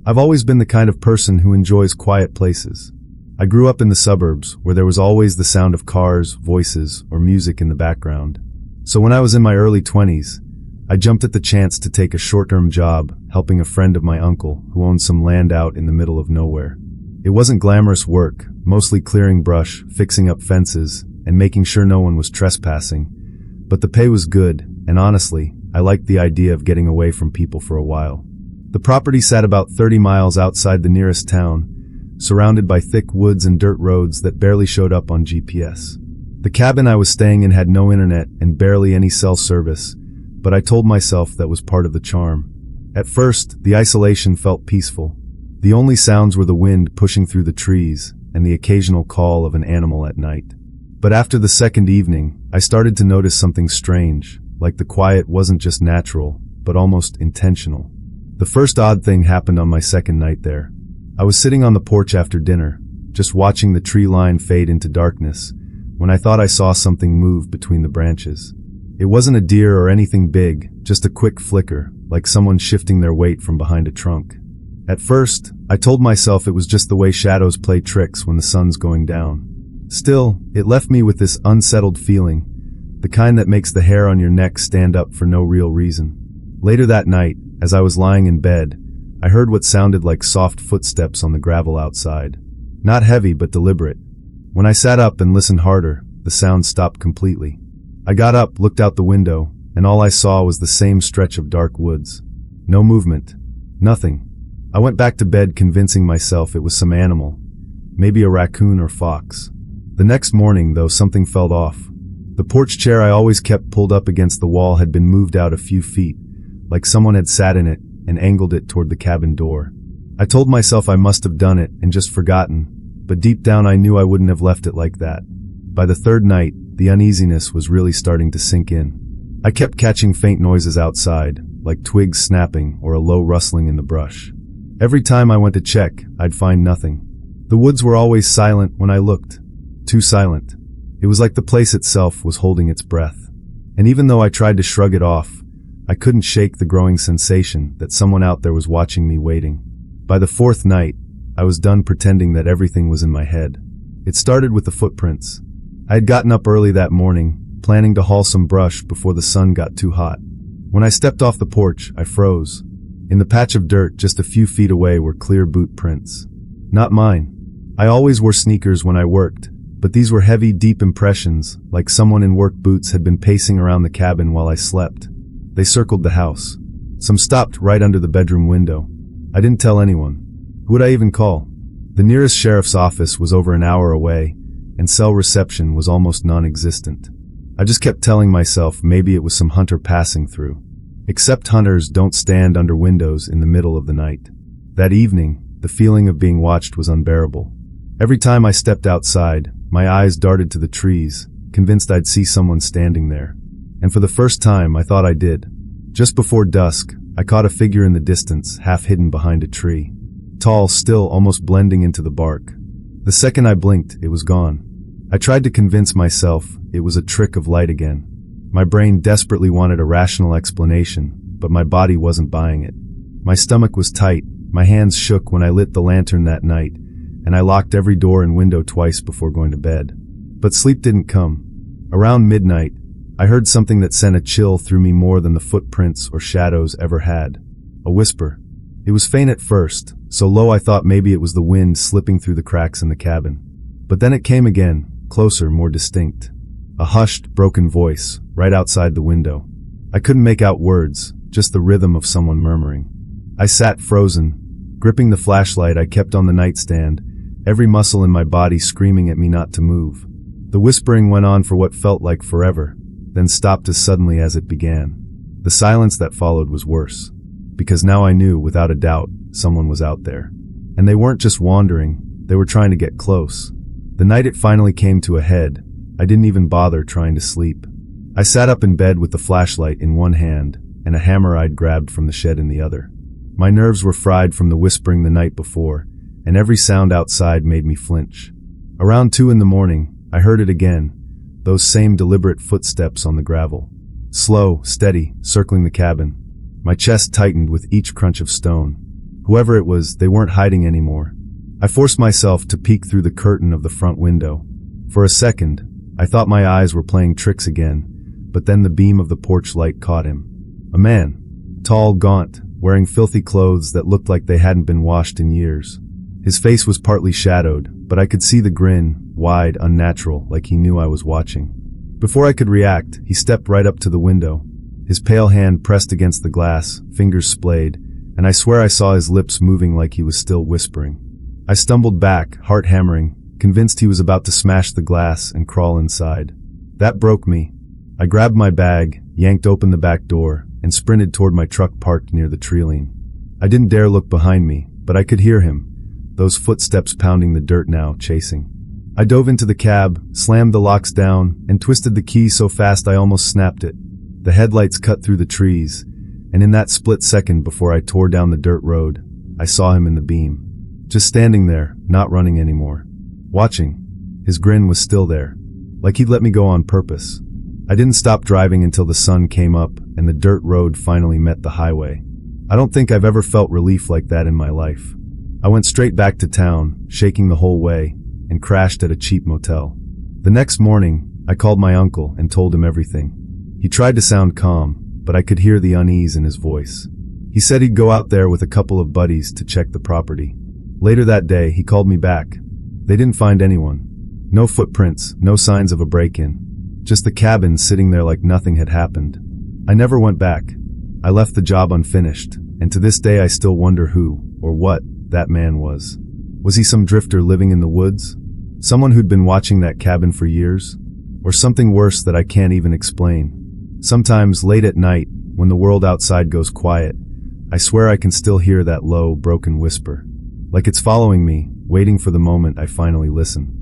I've always been the kind of person who enjoys quiet places. I grew up in the suburbs, where there was always the sound of cars, voices, or music in the background. So when I was in my early 20s, I jumped at the chance to take a short-term job helping a friend of my uncle who owned some land out in the middle of nowhere. It wasn't glamorous work, mostly clearing brush, fixing up fences, and making sure no one was trespassing. But the pay was good, and honestly, I liked the idea of getting away from people for a while. The property sat about 30 miles outside the nearest town, surrounded by thick woods and dirt roads that barely showed up on GPS. The cabin I was staying in had no internet and barely any cell service, but I told myself that was part of the charm. At first, the isolation felt peaceful. The only sounds were the wind pushing through the trees and the occasional call of an animal at night. But after the second evening, I started to notice something strange, like the quiet wasn't just natural, but almost intentional. The first odd thing happened on my second night there. I was sitting on the porch after dinner, just watching the tree line fade into darkness, when I thought I saw something move between the branches. It wasn't a deer or anything big, just a quick flicker, like someone shifting their weight from behind a trunk. At first, I told myself it was just the way shadows play tricks when the sun's going down. Still, it left me with this unsettled feeling, the kind that makes the hair on your neck stand up for no real reason. Later that night, as I was lying in bed, I heard what sounded like soft footsteps on the gravel outside. Not heavy, but deliberate. When I sat up and listened harder, the sound stopped completely. I got up, looked out the window, and all I saw was the same stretch of dark woods. No movement. Nothing. I went back to bed convincing myself it was some animal, maybe a raccoon or fox. The next morning, though, something felt off. The porch chair I always kept pulled up against the wall had been moved out a few feet, like someone had sat in it and angled it toward the cabin door. I told myself I must have done it and just forgotten, but deep down I knew I wouldn't have left it like that. By the third night, the uneasiness was really starting to sink in. I kept catching faint noises outside, like twigs snapping or a low rustling in the brush. Every time I went to check, I'd find nothing. The woods were always silent when I looked. Too silent. It was like the place itself was holding its breath. And even though I tried to shrug it off, I couldn't shake the growing sensation that someone out there was watching me waiting. By the fourth night, I was done pretending that everything was in my head. It started with the footprints. I had gotten up early that morning, planning to haul some brush before the sun got too hot. When I stepped off the porch, I froze. In the patch of dirt just a few feet away were clear boot prints. Not mine. I always wore sneakers when I worked, but these were heavy, deep impressions, like someone in work boots had been pacing around the cabin while I slept. They circled the house. Some stopped right under the bedroom window. I didn't tell anyone. Who would I even call? The nearest sheriff's office was over an hour away, and cell reception was almost non-existent. I just kept telling myself maybe it was some hunter passing through. Except hunters don't stand under windows in the middle of the night. That evening, the feeling of being watched was unbearable. Every time I stepped outside, my eyes darted to the trees, convinced I'd see someone standing there. And for the first time, I thought I did. Just before dusk, I caught a figure in the distance, half hidden behind a tree. Tall, still, almost blending into the bark. The second I blinked, it was gone. I tried to convince myself it was a trick of light again. My brain desperately wanted a rational explanation, but my body wasn't buying it. My stomach was tight, my hands shook when I lit the lantern that night, and I locked every door and window twice before going to bed. But sleep didn't come. Around midnight, I heard something that sent a chill through me more than the footprints or shadows ever had. A whisper. It was faint at first, so low I thought maybe it was the wind slipping through the cracks in the cabin. But then it came again, closer, more distinct. A hushed, broken voice, right outside the window. I couldn't make out words, just the rhythm of someone murmuring. I sat frozen, gripping the flashlight I kept on the nightstand, every muscle in my body screaming at me not to move. The whispering went on for what felt like forever, then stopped as suddenly as it began. The silence that followed was worse, because now I knew, without a doubt, someone was out there. And they weren't just wandering, they were trying to get close. The night it finally came to a head, I didn't even bother trying to sleep. I sat up in bed with the flashlight in one hand and a hammer I'd grabbed from the shed in the other. My nerves were fried from the whispering the night before, and every sound outside made me flinch. Around 2 a.m, I heard it again, those same deliberate footsteps on the gravel. Slow, steady, circling the cabin. My chest tightened with each crunch of stone. Whoever it was, they weren't hiding anymore. I forced myself to peek through the curtain of the front window. For a second, I thought my eyes were playing tricks again, but then the beam of the porch light caught him. A man. Tall, gaunt, wearing filthy clothes that looked like they hadn't been washed in years. His face was partly shadowed, but I could see the grin, wide, unnatural, like he knew I was watching. Before I could react, he stepped right up to the window. His pale hand pressed against the glass, fingers splayed, and I swear I saw his lips moving like he was still whispering. I stumbled back, heart hammering, convinced he was about to smash the glass and crawl inside. That broke me. I grabbed my bag, yanked open the back door, and sprinted toward my truck parked near the treeline. I didn't dare look behind me, but I could hear him, those footsteps pounding the dirt now, chasing. I dove into the cab, slammed the locks down, and twisted the key so fast I almost snapped it. The headlights cut through the trees, and in that split second before I tore down the dirt road, I saw him in the beam. Just standing there, not running anymore. Watching. His grin was still there, like he'd let me go on purpose. I didn't stop driving until the sun came up and the dirt road finally met the highway. I don't think I've ever felt relief like that in my life. I went straight back to town, shaking the whole way, and crashed at a cheap motel. The next morning, I called my uncle and told him everything. He tried to sound calm, but I could hear the unease in his voice. He said he'd go out there with a couple of buddies to check the property. Later that day, he called me back. They didn't find anyone. No footprints, no signs of a break-in. Just the cabin sitting there like nothing had happened. I never went back. I left the job unfinished, and to this day I still wonder who, or what, that man was. Was he some drifter living in the woods? Someone who'd been watching that cabin for years? Or something worse that I can't even explain? Sometimes, late at night, when the world outside goes quiet, I swear I can still hear that low, broken whisper. Like it's following me, waiting for the moment I finally listen.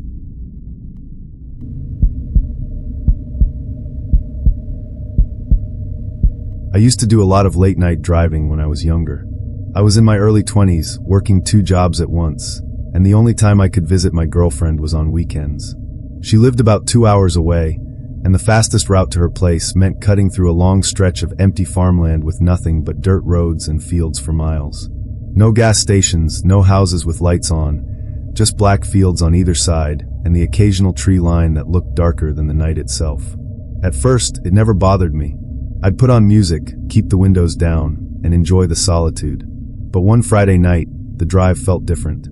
I used to do a lot of late-night driving when I was younger. I was in my early 20s, working 2 jobs at once, and the only time I could visit my girlfriend was on weekends. She lived about 2 hours away, and the fastest route to her place meant cutting through a long stretch of empty farmland with nothing but dirt roads and fields for miles. No gas stations, no houses with lights on, just black fields on either side, and the occasional tree line that looked darker than the night itself. At first, it never bothered me. I'd put on music, keep the windows down, and enjoy the solitude. But one Friday night, the drive felt different.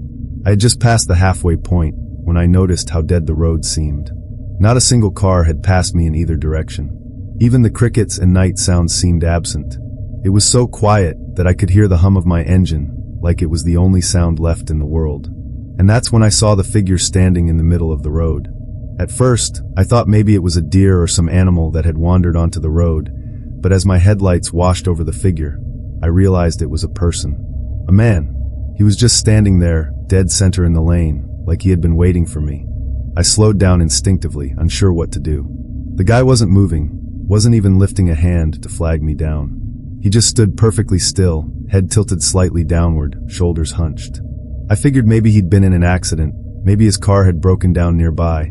I had just passed the halfway point when I noticed how dead the road seemed. Not a single car had passed me in either direction. Even the crickets and night sounds seemed absent. It was so quiet that I could hear the hum of my engine, like it was the only sound left in the world. And that's when I saw the figure standing in the middle of the road. At first, I thought maybe it was a deer or some animal that had wandered onto the road, but as my headlights washed over the figure, I realized it was a person. A man. He was just standing there, dead center in the lane, like he had been waiting for me. I slowed down instinctively, unsure what to do. The guy wasn't moving, wasn't even lifting a hand to flag me down. He just stood perfectly still, head tilted slightly downward, shoulders hunched. I figured maybe he'd been in an accident, maybe his car had broken down nearby,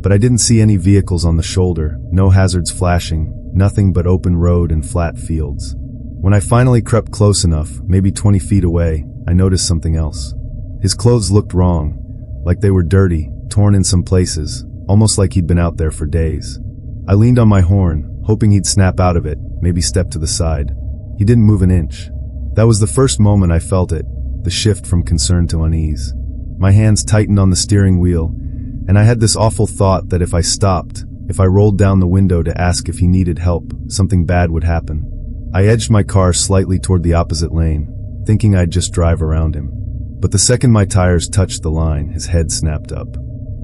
but I didn't see any vehicles on the shoulder, no hazards flashing, nothing but open road and flat fields. When I finally crept close enough, maybe 20 feet away, I noticed something else. His clothes looked wrong, like they were dirty, torn in some places, almost like he'd been out there for days. I leaned on my horn, hoping he'd snap out of it, maybe step to the side. He didn't move an inch. That was the first moment I felt it, the shift from concern to unease. My hands tightened on the steering wheel, and I had this awful thought that if I stopped, if I rolled down the window to ask if he needed help, something bad would happen. I edged my car slightly toward the opposite lane, thinking I'd just drive around him. But the second my tires touched the line, his head snapped up.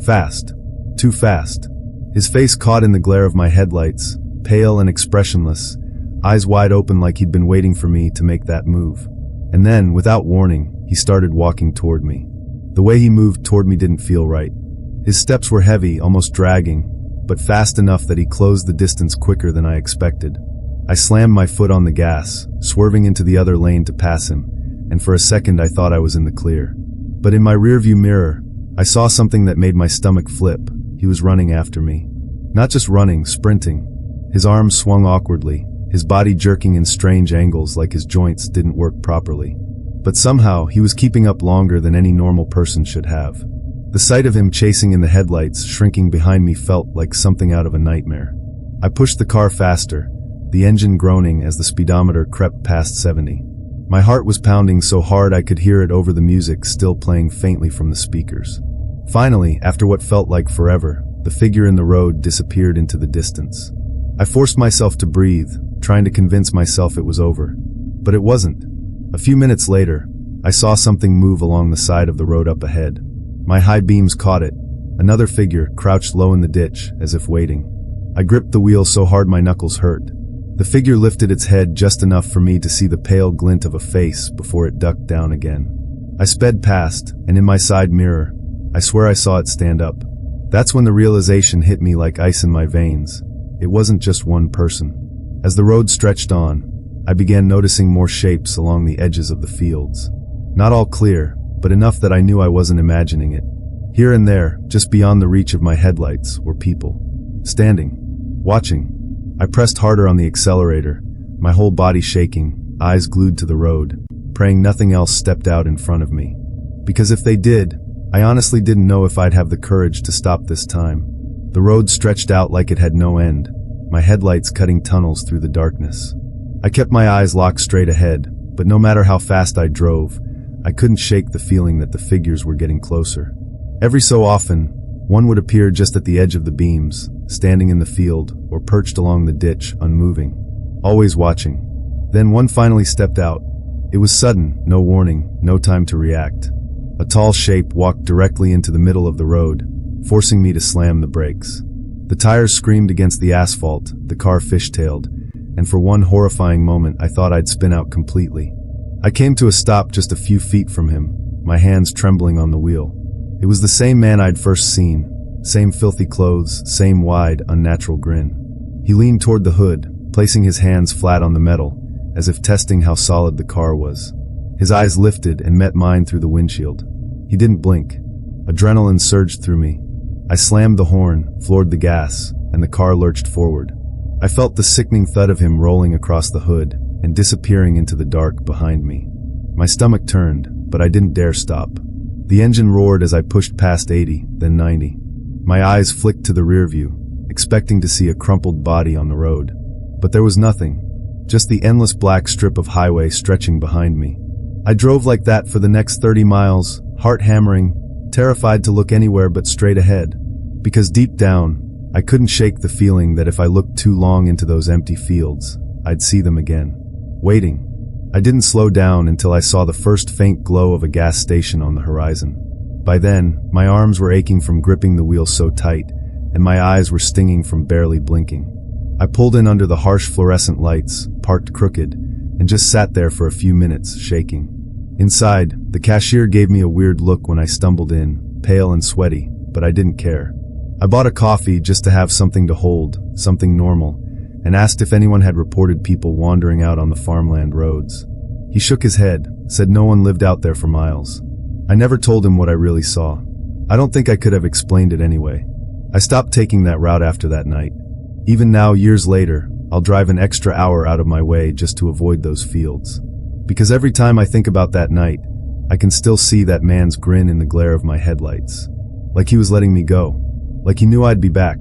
Fast. Too fast. His face caught in the glare of my headlights, pale and expressionless, eyes wide open like he'd been waiting for me to make that move. And then, without warning, he started walking toward me. The way he moved toward me didn't feel right. His steps were heavy, almost dragging, but fast enough that he closed the distance quicker than I expected. I slammed my foot on the gas, swerving into the other lane to pass him, and for a second I thought I was in the clear. But in my rearview mirror, I saw something that made my stomach flip. He was running after me. Not just running, sprinting. His arms swung awkwardly, his body jerking in strange angles like his joints didn't work properly. But somehow, he was keeping up longer than any normal person should have. The sight of him chasing in the headlights, shrinking behind me, felt like something out of a nightmare. I pushed the car faster, the engine groaning as the speedometer crept past 70. My heart was pounding so hard I could hear it over the music still playing faintly from the speakers. Finally, after what felt like forever, the figure in the road disappeared into the distance. I forced myself to breathe, trying to convince myself it was over. But it wasn't. A few minutes later, I saw something move along the side of the road up ahead. My high beams caught it. Another figure crouched low in the ditch, as if waiting. I gripped the wheel so hard my knuckles hurt. The figure lifted its head just enough for me to see the pale glint of a face before it ducked down again. I sped past, and in my side mirror, I swear I saw it stand up. That's when the realization hit me like ice in my veins. It wasn't just one person. As the road stretched on, I began noticing more shapes along the edges of the fields. Not all clear, but enough that I knew I wasn't imagining it. Here and there, just beyond the reach of my headlights, were people. Standing. Watching. I pressed harder on the accelerator, my whole body shaking, eyes glued to the road, praying nothing else stepped out in front of me. Because if they did, I honestly didn't know if I'd have the courage to stop this time. The road stretched out like it had no end, my headlights cutting tunnels through the darkness. I kept my eyes locked straight ahead, but no matter how fast I drove, I couldn't shake the feeling that the figures were getting closer. Every so often, one would appear just at the edge of the beams, standing in the field or perched along the ditch, unmoving, always watching. Then one finally stepped out. It was sudden, no warning, no time to react. A tall shape walked directly into the middle of the road, forcing me to slam the brakes. The tires screamed against the asphalt, the car fishtailed, and for one horrifying moment I thought I'd spin out completely. I came to a stop just a few feet from him, my hands trembling on the wheel. It was the same man I'd first seen, same filthy clothes, same wide, unnatural grin. He leaned toward the hood, placing his hands flat on the metal, as if testing how solid the car was. His eyes lifted and met mine through the windshield. He didn't blink. Adrenaline surged through me. I slammed the horn, floored the gas, and the car lurched forward. I felt the sickening thud of him rolling across the hood and disappearing into the dark behind me. My stomach turned, but I didn't dare stop. The engine roared as I pushed past 80, then 90. My eyes flicked to the rear view, expecting to see a crumpled body on the road. But there was nothing, just the endless black strip of highway stretching behind me. I drove like that for the next 30 miles, heart hammering, terrified to look anywhere but straight ahead. Because deep down, I couldn't shake the feeling that if I looked too long into those empty fields, I'd see them again. Waiting. I didn't slow down until I saw the first faint glow of a gas station on the horizon. By then, my arms were aching from gripping the wheel so tight, and my eyes were stinging from barely blinking. I pulled in under the harsh fluorescent lights, parked crooked, and just sat there for a few minutes, shaking. Inside, the cashier gave me a weird look when I stumbled in, pale and sweaty, but I didn't care. I bought a coffee just to have something to hold, something normal, and asked if anyone had reported people wandering out on the farmland roads. He shook his head, said no one lived out there for miles. I never told him what I really saw. I don't think I could have explained it anyway. I stopped taking that route after that night. Even now, years later, I'll drive an extra hour out of my way just to avoid those fields. Because every time I think about that night, I can still see that man's grin in the glare of my headlights. Like he was letting me go. Like he knew I'd be back.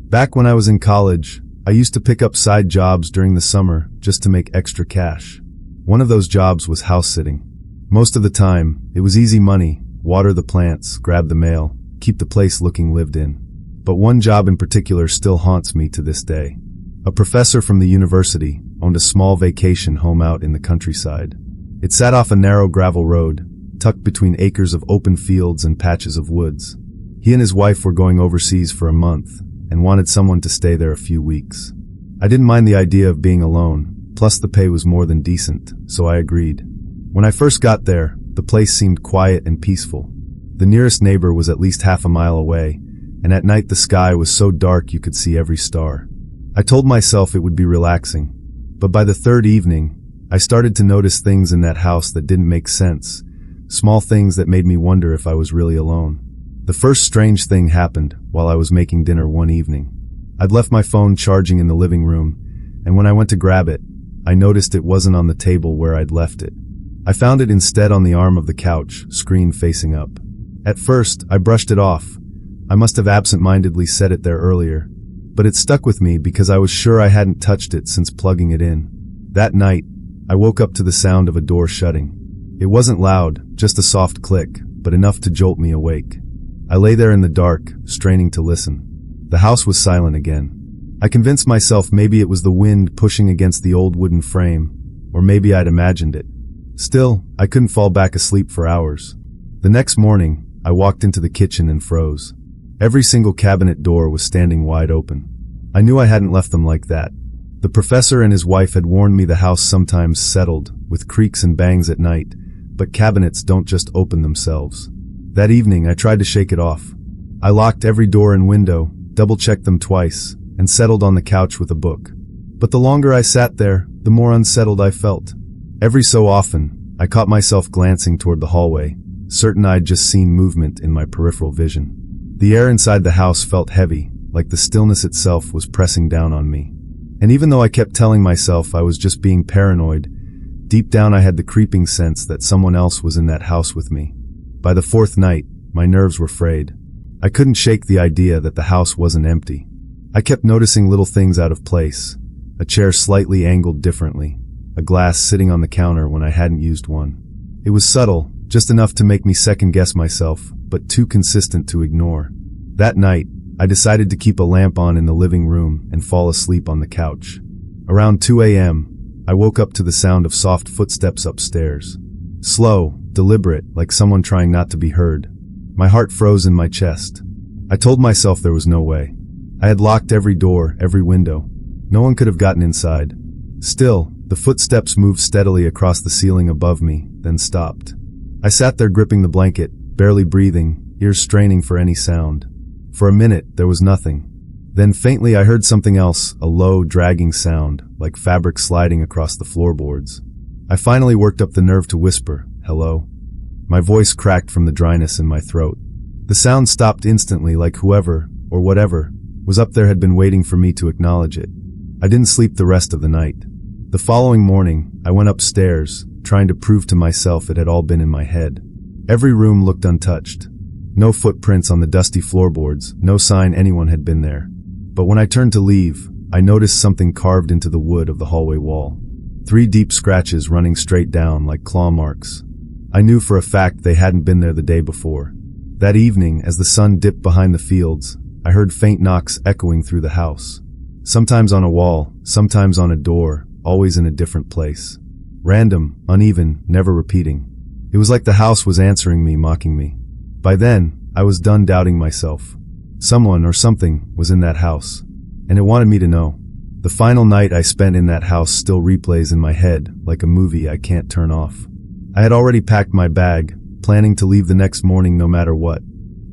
Back when I was in college, I used to pick up side jobs during the summer just to make extra cash. One of those jobs was house sitting. Most of the time, it was easy money, water the plants, grab the mail, keep the place looking lived in. But one job in particular still haunts me to this day. A professor from the university owned a small vacation home out in the countryside. It sat off a narrow gravel road, tucked between acres of open fields and patches of woods. He and his wife were going overseas for a month, and wanted someone to stay there a few weeks. I didn't mind the idea of being alone, plus the pay was more than decent, so I agreed. When I first got there, the place seemed quiet and peaceful. The nearest neighbor was at least half a mile away, and at night the sky was so dark you could see every star. I told myself it would be relaxing, but by the third evening, I started to notice things in that house that didn't make sense, small things that made me wonder if I was really alone. The first strange thing happened while I was making dinner one evening. I'd left my phone charging in the living room, and when I went to grab it, I noticed it wasn't on the table where I'd left it. I found it instead on the arm of the couch, screen facing up. At first, I brushed it off. I must have absent-mindedly set it there earlier, but it stuck with me because I was sure I hadn't touched it since plugging it in. That night, I woke up to the sound of a door shutting. It wasn't loud, just a soft click, but enough to jolt me awake. I lay there in the dark, straining to listen. The house was silent again. I convinced myself maybe it was the wind pushing against the old wooden frame, or maybe I'd imagined it. Still, I couldn't fall back asleep for hours. The next morning, I walked into the kitchen and froze. Every single cabinet door was standing wide open. I knew I hadn't left them like that. The professor and his wife had warned me the house sometimes settled, with creaks and bangs at night, but cabinets don't just open themselves. That evening, I tried to shake it off. I locked every door and window, double-checked them twice, and settled on the couch with a book. But the longer I sat there, the more unsettled I felt. Every so often, I caught myself glancing toward the hallway, certain I'd just seen movement in my peripheral vision. The air inside the house felt heavy, like the stillness itself was pressing down on me. And even though I kept telling myself I was just being paranoid, deep down I had the creeping sense that someone else was in that house with me. By the fourth night, my nerves were frayed. I couldn't shake the idea that the house wasn't empty. I kept noticing little things out of place, a chair slightly angled differently, a glass sitting on the counter when I hadn't used one. It was subtle, just enough to make me second-guess myself, but too consistent to ignore. That night, I decided to keep a lamp on in the living room and fall asleep on the couch. Around 2 a.m., I woke up to the sound of soft footsteps upstairs. Slow, deliberate, like someone trying not to be heard. My heart froze in my chest. I told myself there was no way. I had locked every door, every window. No one could have gotten inside. Still, the footsteps moved steadily across the ceiling above me, then stopped. I sat there gripping the blanket, barely breathing, ears straining for any sound. For a minute, there was nothing. Then faintly I heard something else, a low, dragging sound, like fabric sliding across the floorboards. I finally worked up the nerve to whisper, "Hello?" My voice cracked from the dryness in my throat. The sound stopped instantly, like whoever, or whatever, was up there had been waiting for me to acknowledge it. I didn't sleep the rest of the night. The following morning, I went upstairs, trying to prove to myself it had all been in my head. Every room looked untouched. No footprints on the dusty floorboards, no sign anyone had been there. But when I turned to leave, I noticed something carved into the wood of the hallway wall. 3 deep scratches running straight down like claw marks. I knew for a fact they hadn't been there the day before. That evening, as the sun dipped behind the fields, I heard faint knocks echoing through the house. Sometimes on a wall, sometimes on a door, always in a different place. Random, uneven, never repeating. It was like the house was answering me, mocking me. By then, I was done doubting myself. Someone or something was in that house, and it wanted me to know. The final night I spent in that house still replays in my head, like a movie I can't turn off. I had already packed my bag, planning to leave the next morning no matter what.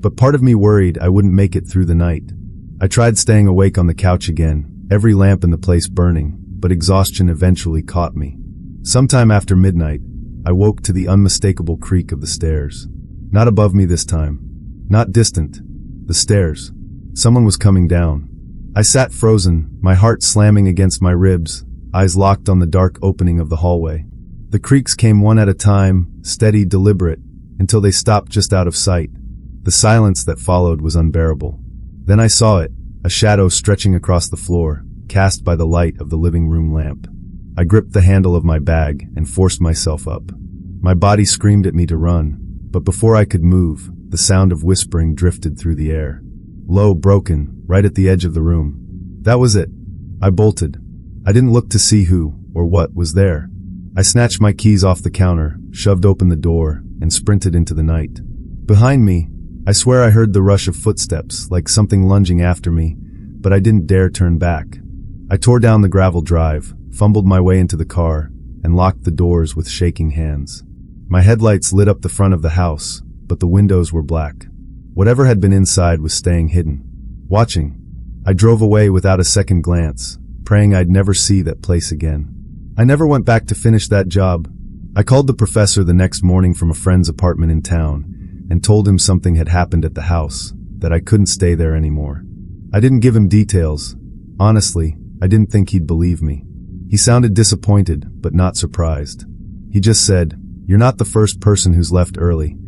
But part of me worried I wouldn't make it through the night. I tried staying awake on the couch again, every lamp in the place burning, but exhaustion eventually caught me. Sometime after midnight, I woke to the unmistakable creak of the stairs. Not above me this time. Not distant. The stairs. Someone was coming down. I sat frozen, my heart slamming against my ribs, eyes locked on the dark opening of the hallway. The creaks came one at a time, steady, deliberate, until they stopped just out of sight. The silence that followed was unbearable. Then I saw it, a shadow stretching across the floor, cast by the light of the living room lamp. I gripped the handle of my bag and forced myself up. My body screamed at me to run, but before I could move, the sound of whispering drifted through the air. Low, broken, right at the edge of the room. That was it. I bolted. I didn't look to see who, or what, was there. I snatched my keys off the counter, shoved open the door, and sprinted into the night. Behind me, I swear I heard the rush of footsteps, like something lunging after me, but I didn't dare turn back. I tore down the gravel drive, fumbled my way into the car, and locked the doors with shaking hands. My headlights lit up the front of the house, but the windows were black. Whatever had been inside was staying hidden. Watching. I drove away without a second glance, praying I'd never see that place again. I never went back to finish that job. I called the professor the next morning from a friend's apartment in town and told him something had happened at the house, that I couldn't stay there anymore. I didn't give him details. Honestly, I didn't think he'd believe me. He sounded disappointed, but not surprised. He just said, "You're not the first person who's left early,"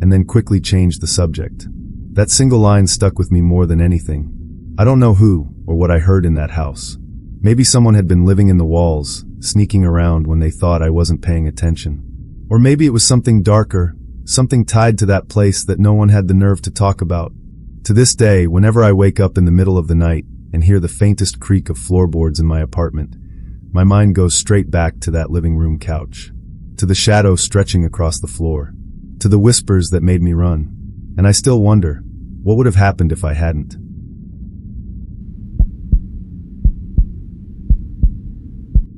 and then quickly changed the subject. That single line stuck with me more than anything. I don't know who or what I heard in that house. Maybe someone had been living in the walls, sneaking around when they thought I wasn't paying attention. Or maybe it was something darker, something tied to that place that no one had the nerve to talk about. To this day, whenever I wake up in the middle of the night and hear the faintest creak of floorboards in my apartment, my mind goes straight back to that living room couch, to the shadow stretching across the floor, to the whispers that made me run. And I still wonder, what would have happened if I hadn't?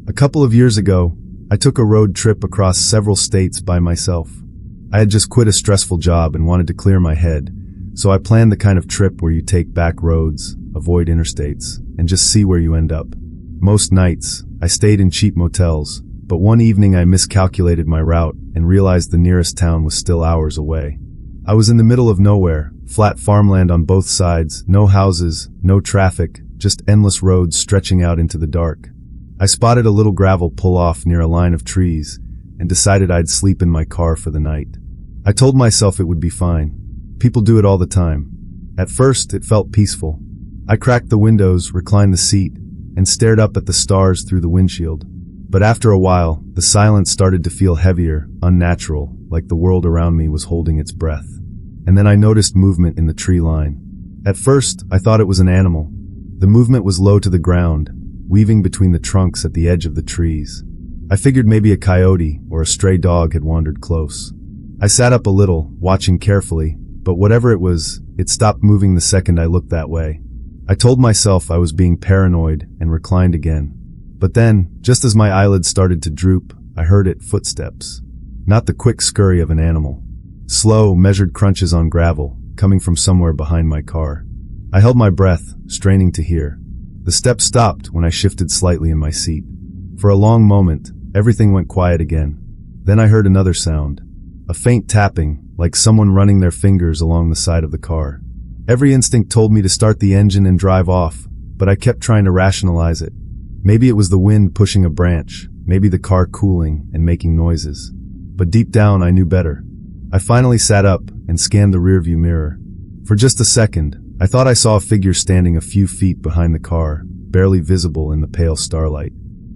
A couple of years ago, I took a road trip across several states by myself. I had just quit a stressful job and wanted to clear my head, so I planned the kind of trip where you take back roads, avoid interstates, and just see where you end up. Most nights, I stayed in cheap motels, but one evening I miscalculated my route and realized the nearest town was still hours away. I was in the middle of nowhere, flat farmland on both sides, no houses, no traffic, just endless roads stretching out into the dark. I spotted a little gravel pull-off near a line of trees and decided I'd sleep in my car for the night. I told myself it would be fine. People do it all the time. At first, it felt peaceful. I cracked the windows, reclined the seat, and stared up at the stars through the windshield. But after a while, the silence started to feel heavier, unnatural, like the world around me was holding its breath. And then I noticed movement in the tree line. At first, I thought it was an animal. The movement was low to the ground, weaving between the trunks at the edge of the trees. I figured maybe a coyote or a stray dog had wandered close. I sat up a little, watching carefully, but whatever it was, it stopped moving the second I looked that way. I told myself I was being paranoid and reclined again. But then, just as my eyelids started to droop, I heard footsteps. Not the quick scurry of an animal. Slow, measured crunches on gravel, coming from somewhere behind my car. I held my breath, straining to hear. The steps stopped when I shifted slightly in my seat. For a long moment, everything went quiet again. Then I heard another sound. A faint tapping, like someone running their fingers along the side of the car. Every instinct told me to start the engine and drive off, but I kept trying to rationalize it. Maybe it was the wind pushing a branch, maybe the car cooling and making noises. But deep down, I knew better. I finally sat up and scanned the rearview mirror. For just a second, I thought I saw a figure standing a few feet behind the car, barely visible in the pale starlight.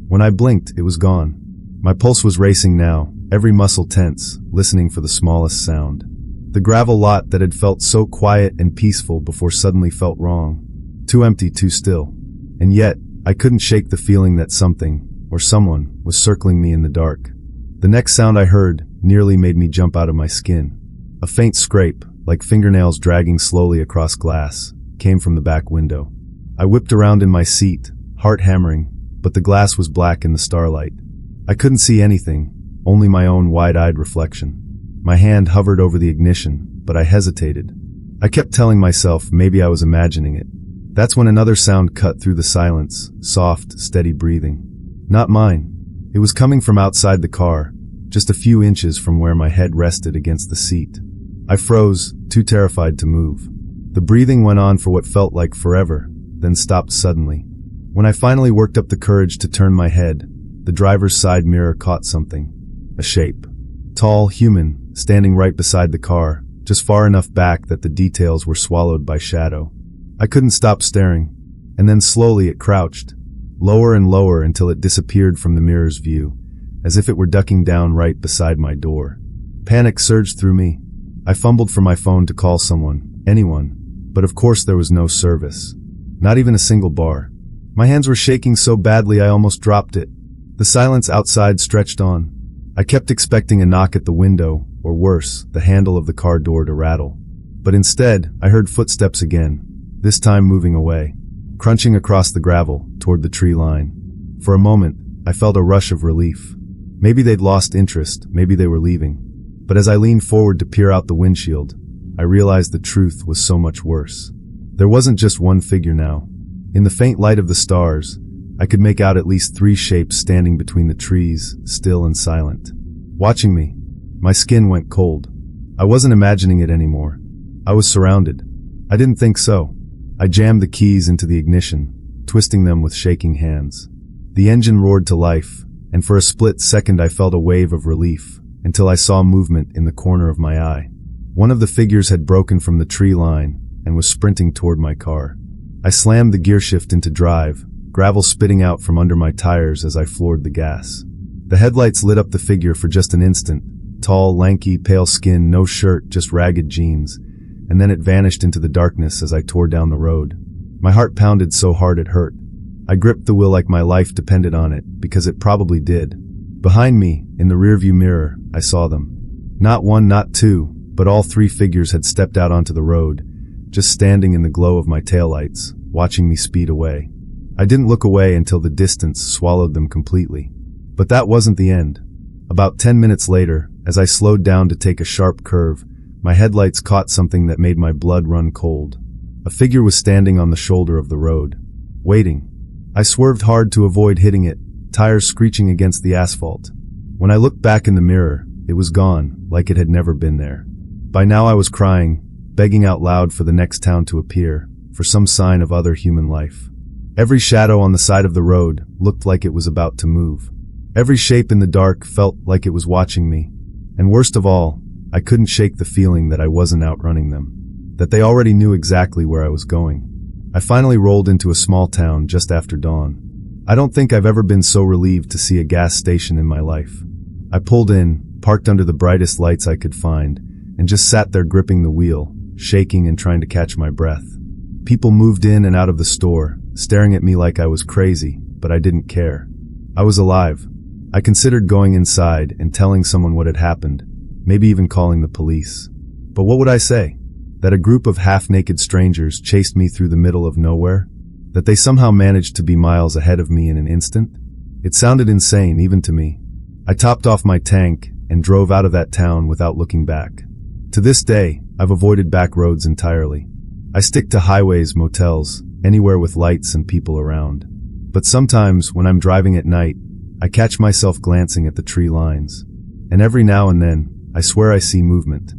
When I blinked, it was gone. My pulse was racing now, every muscle tense, listening for the smallest sound. The gravel lot that had felt so quiet and peaceful before suddenly felt wrong. Too empty, too still. And yet, I couldn't shake the feeling that something, or someone, was circling me in the dark. The next sound I heard nearly made me jump out of my skin. A faint scrape, like fingernails dragging slowly across glass, came from the back window. I whipped around in my seat, heart hammering, but the glass was black in the starlight. I couldn't see anything, only my own wide-eyed reflection. My hand hovered over the ignition, but I hesitated. I kept telling myself maybe I was imagining it. That's when another sound cut through the silence, soft, steady breathing. Not mine. It was coming from outside the car, just a few inches from where my head rested against the seat. I froze, too terrified to move. The breathing went on for what felt like forever, then stopped suddenly. When I finally worked up the courage to turn my head, the driver's side mirror caught something. A shape. Tall, human, standing right beside the car, just far enough back that the details were swallowed by shadow. I couldn't stop staring, and then slowly it crouched, lower and lower until it disappeared from the mirror's view, as if it were ducking down right beside my door. Panic surged through me. I fumbled for my phone to call someone, anyone, but of course there was no service. Not even a single bar. My hands were shaking so badly I almost dropped it. The silence outside stretched on. I kept expecting a knock at the window, or worse, the handle of the car door to rattle. But instead, I heard footsteps again, this time moving away, crunching across the gravel toward the tree line. For a moment, I felt a rush of relief. Maybe they'd lost interest, maybe they were leaving. But as I leaned forward to peer out the windshield, I realized the truth was so much worse. There wasn't just one figure now. In the faint light of the stars, I could make out at least 3 shapes standing between the trees, still and silent. Watching me, my skin went cold. I wasn't imagining it anymore. I was surrounded. I didn't think so. I jammed the keys into the ignition, twisting them with shaking hands. The engine roared to life, and for a split second I felt a wave of relief, until I saw movement in the corner of my eye. One of the figures had broken from the tree line and was sprinting toward my car. I slammed the gear shift into drive, gravel spitting out from under my tires as I floored the gas. The headlights lit up the figure for just an instant, tall, lanky, pale skin, no shirt, just ragged jeans, and then it vanished into the darkness as I tore down the road. My heart pounded so hard it hurt. I gripped the wheel like my life depended on it, because it probably did. Behind me, in the rearview mirror, I saw them. Not one, not two, but all three figures had stepped out onto the road, just standing in the glow of my taillights, watching me speed away. I didn't look away until the distance swallowed them completely. But that wasn't the end. About 10 minutes later, as I slowed down to take a sharp curve, my headlights caught something that made my blood run cold. A figure was standing on the shoulder of the road, waiting. I swerved hard to avoid hitting it, tires screeching against the asphalt. When I looked back in the mirror, it was gone, like it had never been there. By now I was crying, begging out loud for the next town to appear, for some sign of other human life. Every shadow on the side of the road looked like it was about to move. Every shape in the dark felt like it was watching me. And worst of all, I couldn't shake the feeling that I wasn't outrunning them, that they already knew exactly where I was going. I finally rolled into a small town just after dawn. I don't think I've ever been so relieved to see a gas station in my life. I pulled in, parked under the brightest lights I could find, and just sat there gripping the wheel, shaking and trying to catch my breath. People moved in and out of the store, staring at me like I was crazy, but I didn't care. I was alive. I considered going inside and telling someone what had happened, maybe even calling the police. But what would I say? That a group of half-naked strangers chased me through the middle of nowhere? That they somehow managed to be miles ahead of me in an instant? It sounded insane, even to me. I topped off my tank and drove out of that town without looking back. To this day, I've avoided back roads entirely. I stick to highways, motels, anywhere with lights and people around. But sometimes, when I'm driving at night, I catch myself glancing at the tree lines. And every now and then, I swear I see movement.